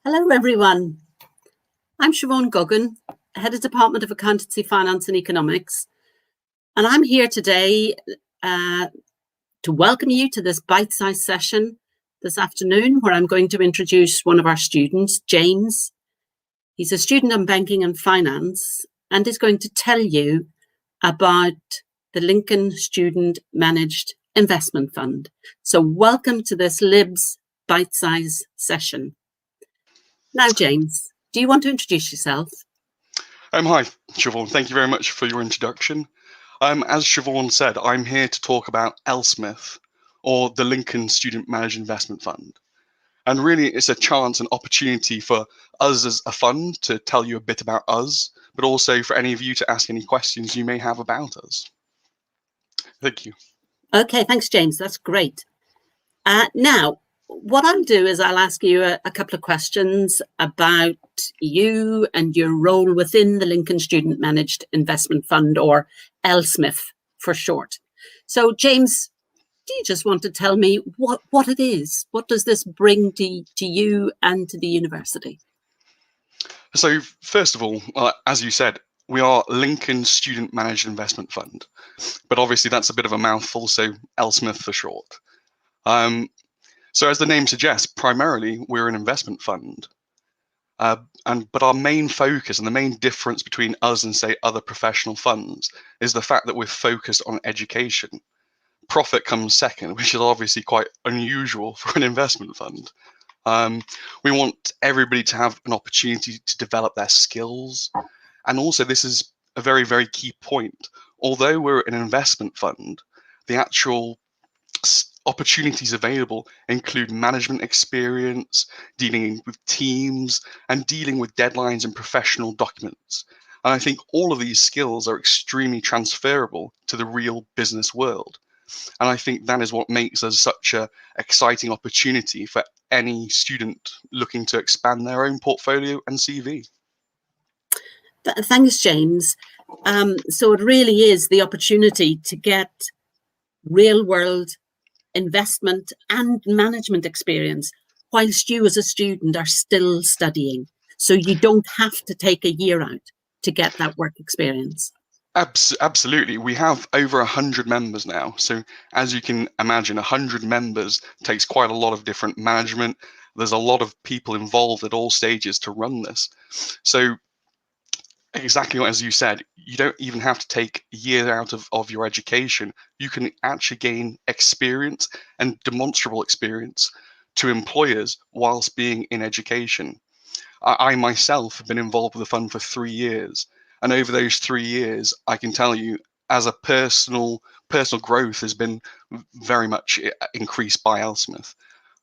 Hello, everyone. I'm Siobhan Goggin, Head of Department of Accountancy, Finance and Economics, and I'm here today to welcome you to this bite-sized session this afternoon, where I'm going to introduce one of our students, James. He's a student on banking and finance and is going to tell you about the Lincoln Student Managed Investment Fund. So welcome to this LIBS bite-sized session. Now, James, do you want to introduce yourself? Hi, Siobhan. Thank you very much for your introduction. As Siobhan said, I'm here to talk about LSMIF, or the Lincoln Student Managed Investment Fund. And really, it's a chance and opportunity for us as a fund to tell you a bit about us, but also for any of you to ask any questions you may have about us. Thank you. Okay, thanks, James. That's great. Now, what I'll do is I'll ask you a couple of questions about you and your role within the Lincoln Student Managed Investment Fund, or LSMIF for short. So, James, do you just want to tell me what it is? What does this bring to you and to the university? So, first of all, as you said, we are Lincoln Student Managed Investment Fund, but obviously that's a bit of a mouthful, so LSMIF for short. So as the name suggests, primarily we're an investment fund, but our main focus and the main difference between us and, say, other professional funds is the fact that we're focused on education. Profit comes second, which is obviously quite unusual for an investment fund. We want everybody to have an opportunity to develop their skills, and also this is a very, very key point. Although we're an investment fund, the actual opportunities available include management experience, dealing with teams, and dealing with deadlines and professional documents. And I think all of these skills are extremely transferable to the real business world. And I think that is what makes us such an exciting opportunity for any student looking to expand their own portfolio and CV. Thanks, James. So it really is the opportunity to get real world investment and management experience whilst you as a student are still studying. So you don't have to take a year out to get that work experience. Absolutely. We have over 100 members now. So as you can imagine, 100 members takes quite a lot of different management. There's a lot of people involved at all stages to run this. So exactly as you said, you don't even have to take a year out of your education. You can actually gain experience and demonstrable experience to employers whilst being in education. I myself have been involved with the fund for 3 years. And over those 3 years, I can tell you, as a personal growth has been very much increased by LSMIF.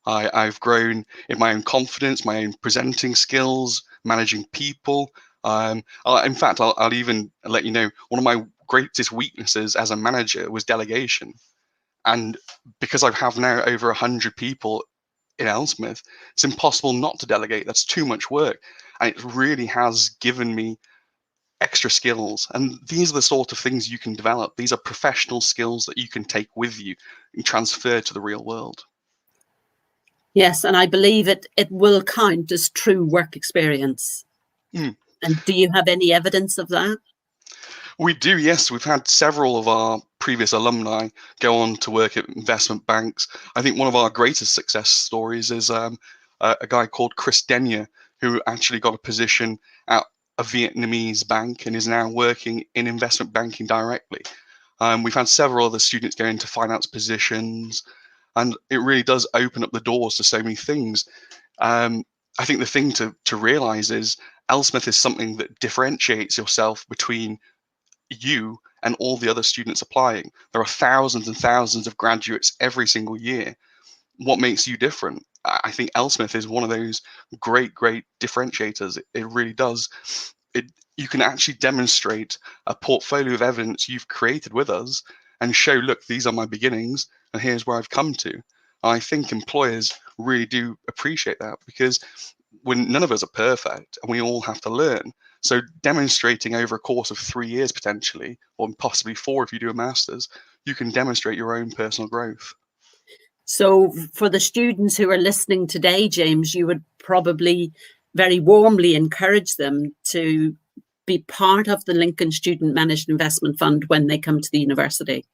I've grown in my own confidence, my own presenting skills, managing people. In fact, I'll even let you know, one of my greatest weaknesses as a manager was delegation. And because I have now over 100 people in LSMIF, it's impossible not to delegate. That's too much work. And it really has given me extra skills. And these are the sort of things you can develop. These are professional skills that you can take with you and transfer to the real world. Yes, and I believe it will count as true work experience. And do you have any evidence of that? We do, yes. We've had several of our previous alumni go on to work at investment banks. I think one of our greatest success stories is a guy called Chris Denyer, who actually got a position at a Vietnamese bank and is now working in investment banking directly. We've had several other students go into finance positions, and it really does open up the doors to so many things. I think the thing to realize is LSMIF is something that differentiates yourself between you and all the other students applying. There are thousands and thousands of graduates every single year. What makes you different? I think LSMIF is one of those great differentiators. It really does. You can actually demonstrate a portfolio of evidence you've created with us and show, look, these are my beginnings and here's where I've come to. I think employers really do appreciate that, because when none of us are perfect and we all have to learn. So demonstrating over a course of 3 years potentially, or possibly 4 if you do a master's, you can demonstrate your own personal growth. So for the students who are listening today, James, you would probably very warmly encourage them to be part of the Lincoln Student Managed Investment Fund when they come to the university.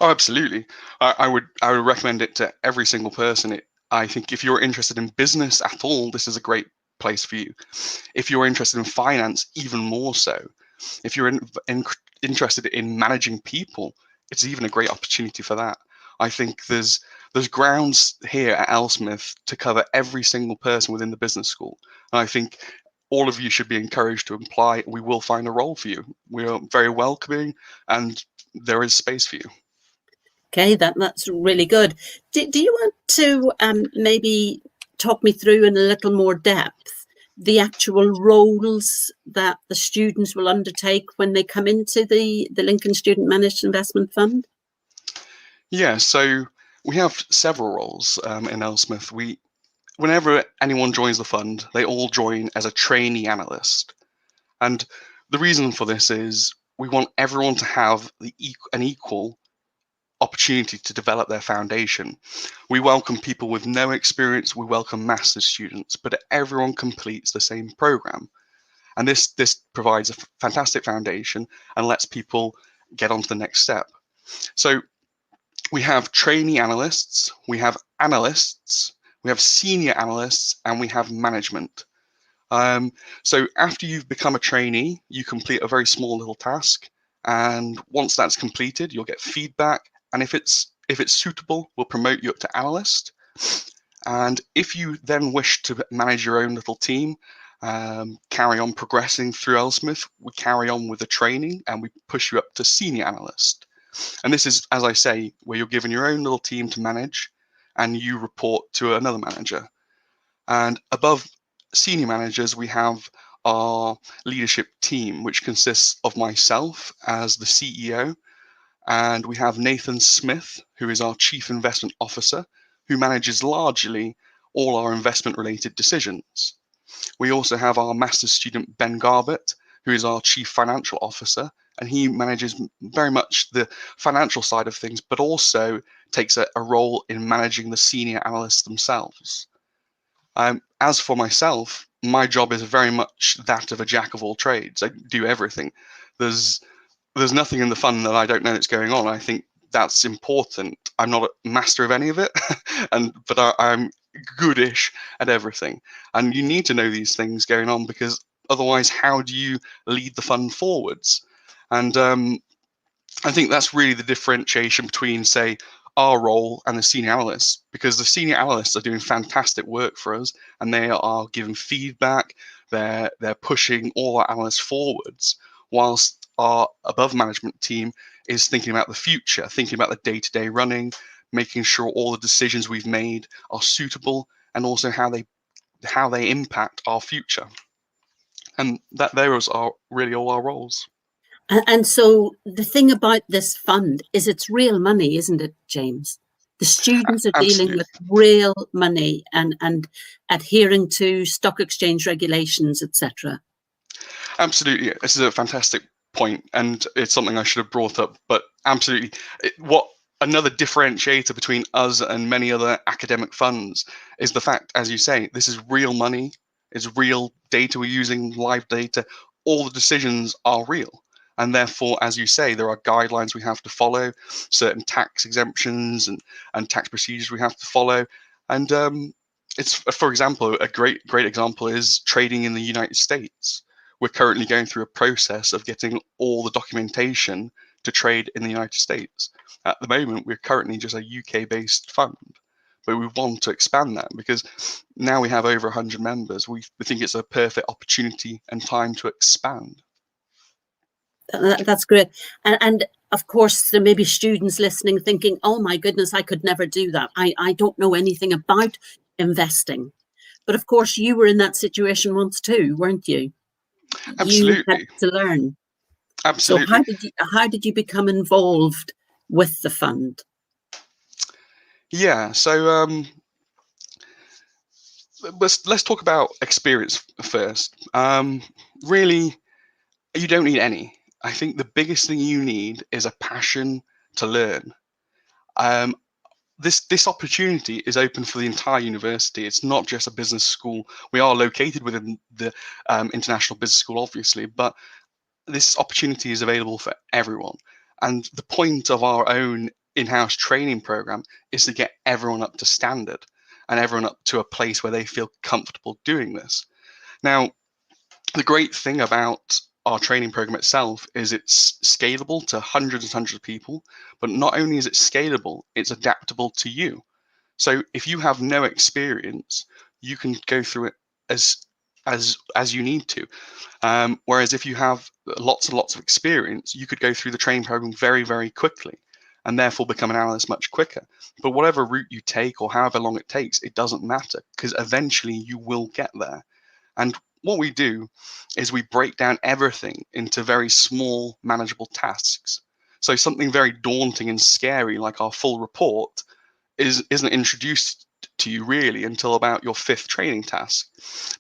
Oh, absolutely. I would recommend it to every single person. I think if you're interested in business at all, this is a great place for you. If you're interested in finance, even more so. If you're interested in managing people, it's even a great opportunity for that. I think there's grounds here at LSMIF to cover every single person within the business school. And I think all of you should be encouraged to apply. We will find a role for you. We are very welcoming, and there is space for you. Okay, that's really good. Do you want to maybe talk me through in a little more depth the actual roles that the students will undertake when they come into the Lincoln Student Managed Investment Fund? Yeah, so we have several roles in LSMIF. Whenever anyone joins the fund, they all join as a trainee analyst. And the reason for this is we want everyone to have an equal opportunity to develop their foundation. We welcome people with no experience, we welcome master's students, but everyone completes the same program. And this provides a fantastic foundation and lets people get on to the next step. So we have trainee analysts, we have analysts, we have senior analysts, and we have management. So after you've become a trainee, you complete a very small little task, and once that's completed, you'll get feedback. And if it's suitable, we'll promote you up to analyst. And if you then wish to manage your own little team, carry on progressing through LSMIF, we carry on with the training and we push you up to senior analyst. And this is, as I say, where you're given your own little team to manage and you report to another manager. And above senior managers, we have our leadership team, which consists of myself as the CEO, and we have Nathan Smith, who is our Chief Investment Officer, who manages largely all our investment-related decisions. We also have our master's student, Ben Garbett, who is our Chief Financial Officer, and he manages very much the financial side of things, but also takes a role in managing the senior analysts themselves. As for myself, my job is very much that of a jack of all trades. I do everything. There's nothing in the fund that I don't know that's going on. I think that's important. I'm not a master of any of it, but I'm goodish at everything. And you need to know these things going on, because otherwise, how do you lead the fund forwards? And I think that's really the differentiation between, say, our role and the senior analysts, because the senior analysts are doing fantastic work for us, and they are giving feedback. They're pushing all our analysts forwards, whilst our above management team is thinking about the future, thinking about the day-to-day running, making sure all the decisions we've made are suitable, and also how they impact our future. And that those are really all our roles. And so the thing about this fund is it's real money, isn't it, James? The students are dealing with real money and adhering to stock exchange regulations, etc. Absolutely. This is a fantastic point, and it's something I should have brought up, but absolutely. What another differentiator between us and many other academic funds is the fact, as you say, this is real money, it's real data we're using, live data. All the decisions are real. And therefore, as you say, there are guidelines we have to follow, certain tax exemptions and tax procedures we have to follow. And it's, for example, a great example is trading in the United States. We're currently going through a process of getting all the documentation to trade in the United States. At the moment, we're currently just a UK-based fund, but we want to expand that because now we have over 100 members. We think it's a perfect opportunity and time to expand. That's great. And of course, there may be students listening thinking, oh my goodness, I could never do that. I don't know anything about investing. But of course, you were in that situation once too, weren't you? Absolutely. You had to learn. Absolutely. So how did you become involved with the fund? Yeah, so let's talk about experience first. Really, you don't need any. I think the biggest thing you need is a passion to learn. this opportunity is open for the entire university. It's not just a business school. We are located within the International Business School, obviously, but this opportunity is available for everyone. And the point of our own in-house training program is to get everyone up to standard and everyone up to a place where they feel comfortable doing this. Now, the great thing about our training program itself is it's scalable to hundreds and hundreds of people, but not only is it scalable, it's adaptable to you. So if you have no experience, you can go through it as you need to. Whereas if you have lots and lots of experience, you could go through the training program very, very quickly and therefore become an analyst much quicker. But whatever route you take or however long it takes, it doesn't matter, because eventually you will get there. And what we do is we break down everything into very small, manageable tasks. So something very daunting and scary like our full report isn't introduced to you really until about your 5th training task.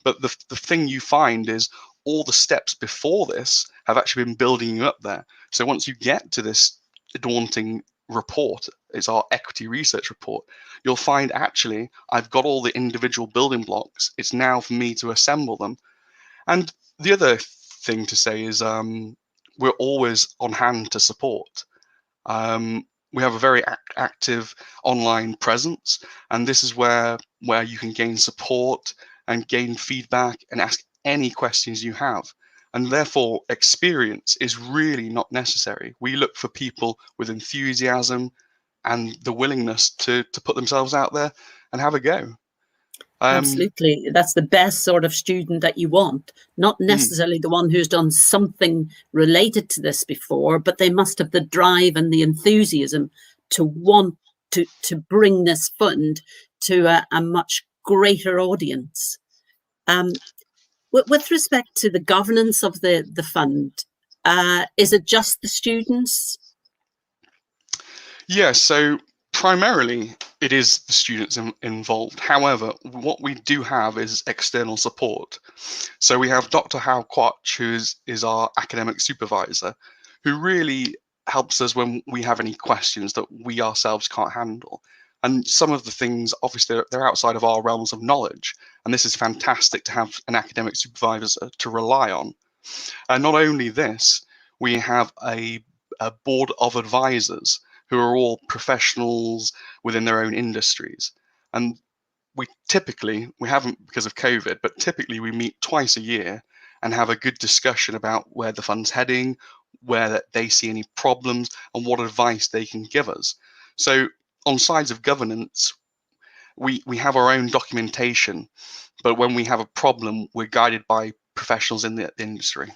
But the thing you find is all the steps before this have actually been building you up there. So once you get to this daunting report, it's our equity research report, you'll find actually I've got all the individual building blocks. It's now for me to assemble them. And the other thing to say is we're always on hand to support. We have a very active online presence, and this is where you can gain support and gain feedback and ask any questions you have. And therefore, experience is really not necessary. We look for people with enthusiasm and the willingness to put themselves out there and have a go. Absolutely. That's the best sort of student that you want, not necessarily the one who's done something related to this before, but they must have the drive and the enthusiasm to want to bring this fund to a much greater audience. With respect to the governance of the fund, is it just the students? Yeah, so primarily it is the students involved. However, what we do have is external support. So we have Dr. Hal Quach, who is our academic supervisor, who really helps us when we have any questions that we ourselves can't handle. And some of the things, obviously, they're outside of our realms of knowledge. And this is fantastic to have an academic supervisor to rely on. And not only this, we have a board of advisors who are all professionals within their own industries. And we haven't because of COVID, but typically we meet twice a year and have a good discussion about where the fund's heading, where they see any problems, and what advice they can give us. So on sides of governance, we have our own documentation, but when we have a problem, we're guided by professionals in the industry.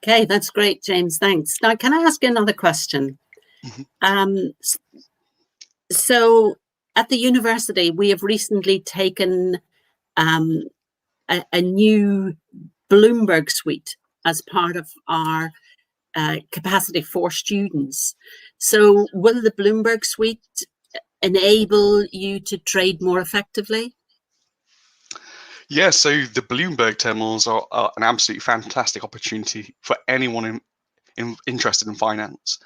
Okay, that's great, James. Thanks. Now, can I ask you another question? So at the university, we have recently taken a new Bloomberg Suite as part of our capacity for students. So will the Bloomberg Suite enable you to trade more effectively? Yeah, so the Bloomberg terminals are an absolutely fantastic opportunity for anyone interested in finance.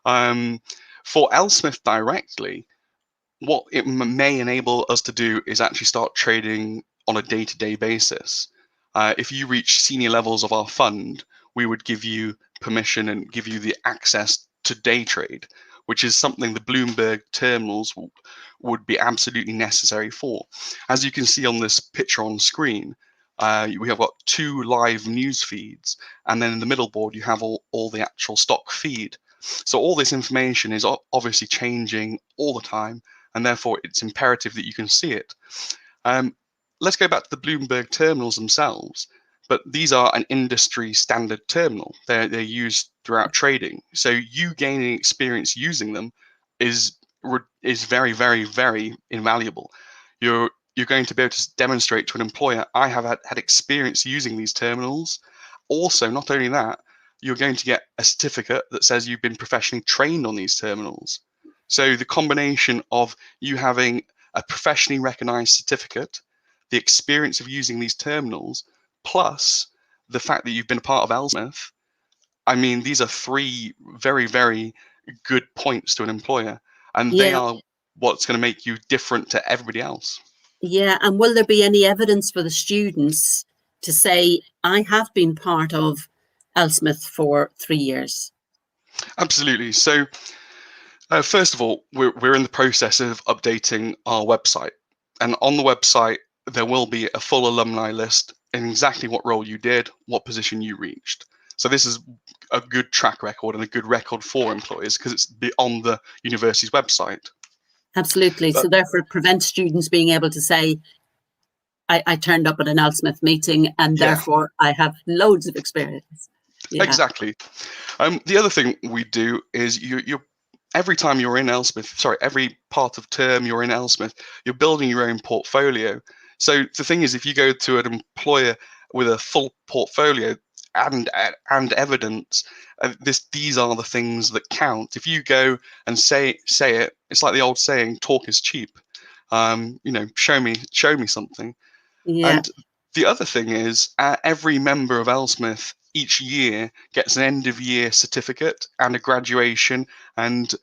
For LSMIF directly, what it may enable us to do is actually start trading on a day-to-day basis. If you reach senior levels of our fund, we would give you permission and give you the access to day trade, which is something the Bloomberg terminals would be absolutely necessary for. As you can see on this picture on screen, we have got 2 live news feeds, and then in the middle board you have all the actual stock feed. So all this information is obviously changing all the time, and therefore it's imperative that you can see it. Let's go back to the Bloomberg terminals themselves. But these are an industry standard terminal. They're used throughout trading. So you gaining experience using them is very, very, very invaluable. You're going to be able to demonstrate to an employer, I have had experience using these terminals. Also, not only that, you're going to get a certificate that says you've been professionally trained on these terminals. So the combination of you having a professionally recognized certificate, the experience of using these terminals, plus the fact that you've been a part of LSMIF, I mean, these are 3 very, very good points to an employer, and they are what's going to make you different to everybody else. Yeah, and will there be any evidence for the students to say, I have been part of LSMIF for 3 years? Absolutely. So first of all, we're in the process of updating our website. And on the website, there will be a full alumni list in exactly what role you did, what position you reached. So this is a good track record and a good record for employers because it's on the university's website. Absolutely. So therefore it prevents students being able to say, I turned up at an LSMIF meeting and therefore I have loads of experience. Yeah. Exactly. The other thing we do is you every time you're in LSMIF, every part of term you're in LSMIF, you're building your own portfolio. So the thing is, if you go to an employer with a full portfolio and evidence, these are the things that count. If you go and say it, it's like the old saying, "Talk is cheap." Show me something. Yeah. And the other thing is, every member of LSMIF each year gets an end of year certificate and a graduation. And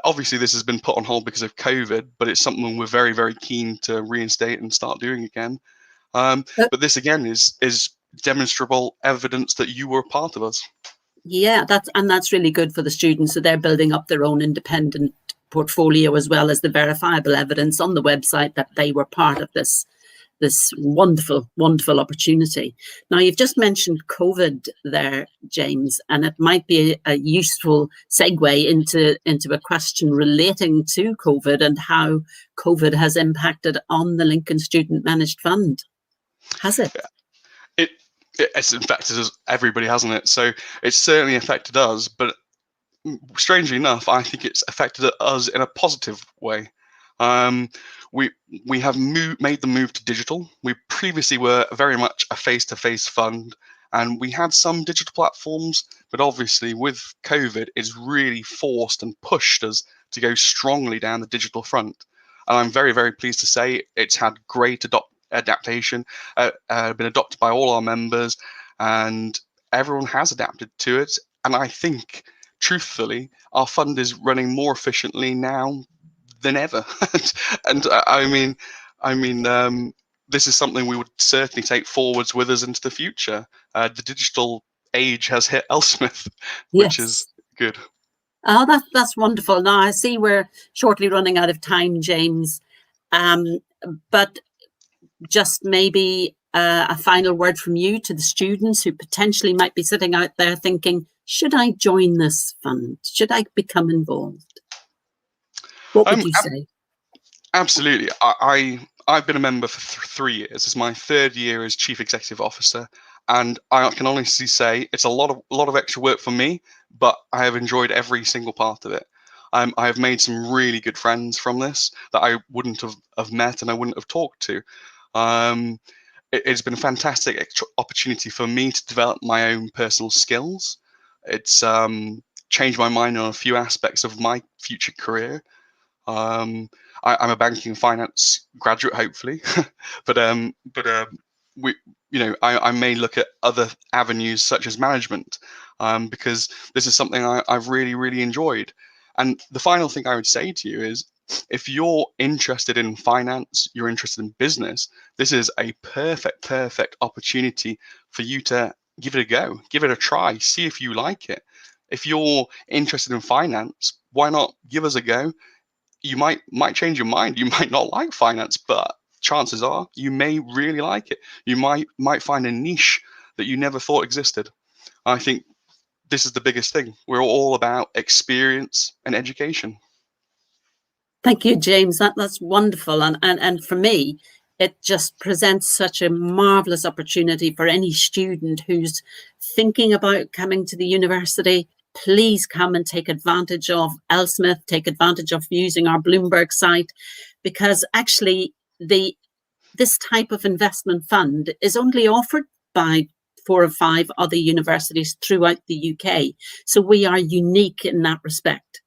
obviously this has been put on hold because of COVID, but it's something we're very, very keen to reinstate and start doing again. But this again is demonstrable evidence that you were a part of us. Yeah, that's really good for the students. So they're building up their own independent portfolio as well as the verifiable evidence on the website that they were part of this wonderful, wonderful opportunity. Now, you've just mentioned COVID there, James, and it might be a useful segue into a question relating to COVID and how COVID has impacted on the Lincoln Student Managed Fund. Has it? It's affected us, everybody, hasn't it? So it's certainly affected us, but strangely enough, I think it's affected us in a positive way. We have made the move to digital. We previously were very much a face-to-face fund, and we had some digital platforms, but obviously with COVID, it's really forced and pushed us to go strongly down the digital front. And I'm very, very pleased to say it's had great adaptation, been adopted by all our members, and everyone has adapted to it. And I think, truthfully, our fund is running more efficiently now than ever. And I mean, this is something we would certainly take forwards with us into the future. The digital age has hit LSMIF, which is good. Oh, that's wonderful. Now I see we're shortly running out of time, James. But just maybe a final word from you to the students who potentially might be sitting out there thinking, should I join this fund? Should I become involved? What would you say? Absolutely. I've been a member for 3 years. It's my 3rd year as Chief Executive Officer, and I can honestly say it's a lot of extra work for me, but I have enjoyed every single part of it. I have made some really good friends from this that I wouldn't have met and I wouldn't have talked to. It's been a fantastic opportunity for me to develop my own personal skills. It's changed my mind on a few aspects of my future career. I'm a banking and finance graduate, hopefully, but I may look at other avenues such as management, because this is something I've really, really enjoyed. And the final thing I would say to you is, if you're interested in finance, you're interested in business, this is a perfect opportunity for you to give it a go, give it a try, see if you like it. If you're interested in finance, why not give us a go? You might change your mind. You might not like finance, but chances are you may really like it. You might find a niche that you never thought existed. I think this is the biggest thing. We're all about experience and education. Thank you, James. That's wonderful. And for me, it just presents such a marvelous opportunity for any student who's thinking about coming to the university. Please come and take advantage of LSMIF, take advantage of using our Bloomberg site, because actually this type of investment fund is only offered by 4 or 5 other universities throughout the UK. So we are unique in that respect.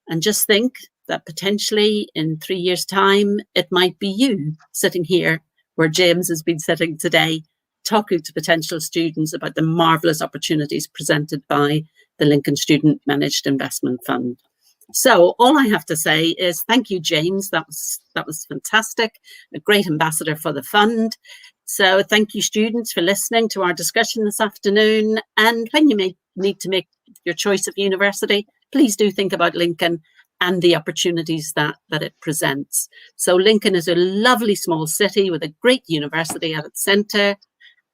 And just think that potentially in 3 years' time, it might be you sitting here where James has been sitting today, talking to potential students about the marvellous opportunities presented by the Lincoln Student Managed Investment Fund. So all I have to say is thank you, James. That was fantastic. A great ambassador for the fund. So thank you, students, for listening to our discussion this afternoon. And when you need to make your choice of university, please do think about Lincoln and the opportunities that it presents. So Lincoln is a lovely small city with a great university at its centre,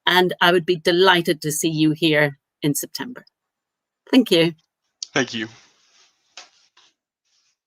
and I would be delighted to see you here in September. Thank you. Thank you.